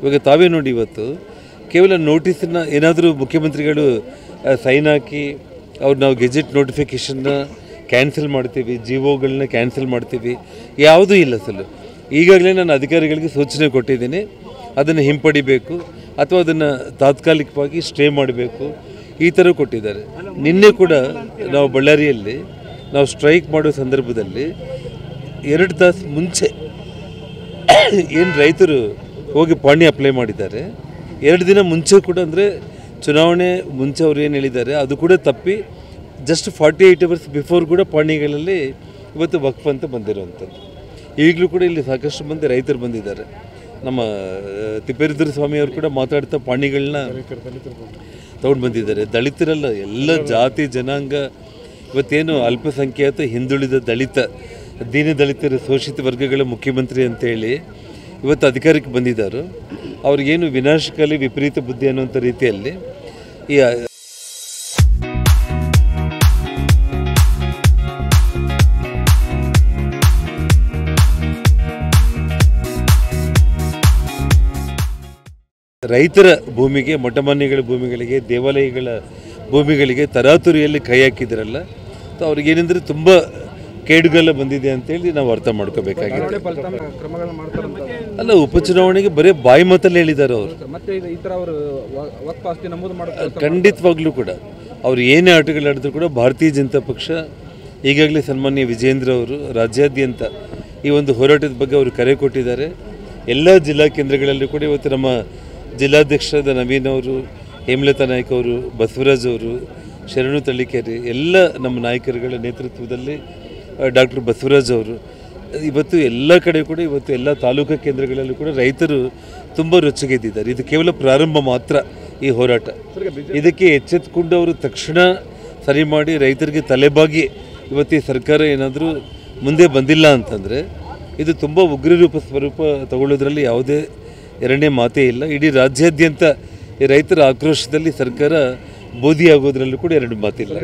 ಇವಾಗ ತಾವೇ ನೋಡಿ ಇವತ್ತು ಕೇವಲ ನೋಟಿಸನ್ನು ಏನಾದರೂ ಮುಖ್ಯಮಂತ್ರಿಗಳು ಸೈನ್ ಹಾಕಿ ಅವ್ರು ನಾವು ಗೆಜೆಟ್ ನೋಟಿಫಿಕೇಷನ್ನ ಕ್ಯಾನ್ಸಲ್ ಮಾಡ್ತೀವಿ, ಜಿಒಗಳನ್ನ ಕ್ಯಾನ್ಸಲ್ ಮಾಡ್ತೀವಿ, ಯಾವುದೂ ಇಲ್ಲ ಸರ್. ಈಗಾಗಲೇ ನಾನು ಅಧಿಕಾರಿಗಳಿಗೆ ಸೂಚನೆ ಕೊಟ್ಟಿದ್ದೀನಿ, ಅದನ್ನು ಹಿಂಪಡಿಬೇಕು ಅಥವಾ ಅದನ್ನು ತಾತ್ಕಾಲಿಕವಾಗಿ ಸ್ಟೇ ಮಾಡಬೇಕು, ಈ ಥರ ಕೊಟ್ಟಿದ್ದಾರೆ. ನಿನ್ನೆ ಕೂಡ ನಾವು ಬಳ್ಳಾರಿಯಲ್ಲಿ ನಾವು ಸ್ಟ್ರೈಕ್ ಮಾಡೋ ಸಂದರ್ಭದಲ್ಲಿ 2 ತಾಸು ಮುಂಚೆ ಏನು ರೈತರು ಹೋಗಿ ಪಾಣಿ ಅಪ್ಲೈ ಮಾಡಿದ್ದಾರೆ, 2 ದಿನ ಮುಂಚೆ ಕೂಡ ಅಂದರೆ ಚುನಾವಣೆ ಮುಂಚೆ ಅವ್ರು ಏನು ಹೇಳಿದ್ದಾರೆ ಅದು ಕೂಡ ತಪ್ಪಿ ಜಸ್ಟ್ 48 ಅವರ್ಸ್ ಬಿಫೋರ್ ಕೂಡ ಪಾಣಿಗಳಲ್ಲಿ ಇವತ್ತು ವಕ್ಫ್ ಅಂತ ಬಂದಿರೋವಂಥದ್ದು. ಈಗಲೂ ಕೂಡ ಇಲ್ಲಿ ಸಾಕಷ್ಟು ಮಂದಿ ರೈತರು ಬಂದಿದ್ದಾರೆ. ನಮ್ಮ ತಿಪ್ಪೇರುದ್ರ ಸ್ವಾಮಿಯವರು ಕೂಡ ಮಾತಾಡ್ತಾ ಪಾಣಿಗಳನ್ನ ತೊಗೊಂಡು ಬಂದಿದ್ದಾರೆ. ದಲಿತರಲ್ಲ, ಎಲ್ಲ ಜಾತಿ ಜನಾಂಗ, ಇವತ್ತೇನು ಅಲ್ಪಸಂಖ್ಯಾತ ಹಿಂದುಳಿದ ದಲಿತ ದೀನದಲಿತರ ಶೋಷಿತ ವರ್ಗಗಳ ಮುಖ್ಯಮಂತ್ರಿ ಅಂತೇಳಿ ಇವತ್ತು ಅಧಿಕಾರಕ್ಕೆ ಬಂದಿದ್ದಾರೆ. ಅವ್ರಿಗೇನು ವಿನಾಶಕಾಲಿ ವಿಪರೀತ ಬುದ್ಧಿ ಅನ್ನುವಂಥ ರೀತಿಯಲ್ಲಿ ಈ ರೈತರ ಭೂಮಿಗೆ, ಮಠಮಾನ್ಯಗಳ ಭೂಮಿಗಳಿಗೆ, ದೇವಾಲಯಗಳ ಭೂಮಿಗಳಿಗೆ ತರಾತುರಿಯಲ್ಲಿ ಕೈ ಹಾಕಿದ್ರಲ್ಲ, ಸೊ ಅವ್ರಿಗೇನೆಂದರೆ ತುಂಬ ಕೇಡುಗಾಲ ಬಂದಿದೆ ಅಂತೇಳಿ ನಾವು ಅರ್ಥ ಮಾಡ್ಕೋಬೇಕಾಗಿದೆ. ಅಲ್ಲ, ಉಪಚುನಾವಣೆಗೆ ಬರೀ ಬಾಯಿ ಮಾತಲ್ಲಿ ಹೇಳಿದ್ದಾರೆ ಅವರು. ಖಂಡಿತವಾಗ್ಲೂ ಕೂಡ ಅವ್ರು ಏನೇ ಆಟಗಳಾಡಿದ್ರು ಕೂಡ ಭಾರತೀಯ ಜನತಾ ಪಕ್ಷ ಈಗಾಗಲೇ ಸನ್ಮಾನ್ಯ ವಿಜೇಂದ್ರ ಅವರು ರಾಜ್ಯಾದ್ಯಂತ ಈ ಒಂದು ಹೋರಾಟದ ಬಗ್ಗೆ ಅವರು ಕರೆ ಕೊಟ್ಟಿದ್ದಾರೆ. ಎಲ್ಲ ಜಿಲ್ಲಾ ಕೇಂದ್ರಗಳಲ್ಲೂ ಕೂಡ ಇವತ್ತು ನಮ್ಮ ಜಿಲ್ಲಾಧ್ಯಕ್ಷರಾದ ನವೀನ್ ಅವರು, ಹೇಮಲತಾ ನಾಯ್ಕ ಅವರು, ಬಸವರಾಜ್ ಅವರು, ಶರಣು ತಳ್ಳಿಕೇರಿ, ಎಲ್ಲ ನಮ್ಮ ನಾಯಕರುಗಳ ನೇತೃತ್ವದಲ್ಲಿ ಡಾಕ್ಟರ್ ಬಸವರಾಜ್ ಅವರು ಇವತ್ತು ಎಲ್ಲ ಕಡೆ ಕೂಡ ಇವತ್ತು ಎಲ್ಲ ತಾಲೂಕು ಕೇಂದ್ರಗಳಲ್ಲೂ ಕೂಡ ರೈತರು ತುಂಬ ರೊಚ್ಚಿಗೆದ್ದಿದ್ದಾರೆ. ಇದು ಕೇವಲ ಪ್ರಾರಂಭ ಮಾತ್ರ ಈ ಹೋರಾಟ. ಇದಕ್ಕೆ ಎಚ್ಚೆತ್ತುಕೊಂಡು ಅವರು ತಕ್ಷಣ ಸರಿ ಮಾಡಿ ರೈತರಿಗೆ ತಲೆಬಾಗಿ ಇವತ್ತು ಈ ಸರ್ಕಾರ ಏನಾದರೂ ಮುಂದೆ ಬಂದಿಲ್ಲ ಅಂತಂದರೆ ಇದು ತುಂಬ ಉಗ್ರರೂಪ ಸ್ವರೂಪ ತಗೊಳ್ಳೋದ್ರಲ್ಲಿ ಯಾವುದೇ ಎರಡನೇ ಮಾತೇ ಇಲ್ಲ. ಇಡೀ ರಾಜ್ಯಾದ್ಯಂತ ಈ ರೈತರ ಆಕ್ರೋಶದಲ್ಲಿ ಸರ್ಕಾರ ಬೋಧಿಯಾಗೋದ್ರಲ್ಲೂ ಕೂಡ ಎರಡು ಮಾತಿಲ್ಲ.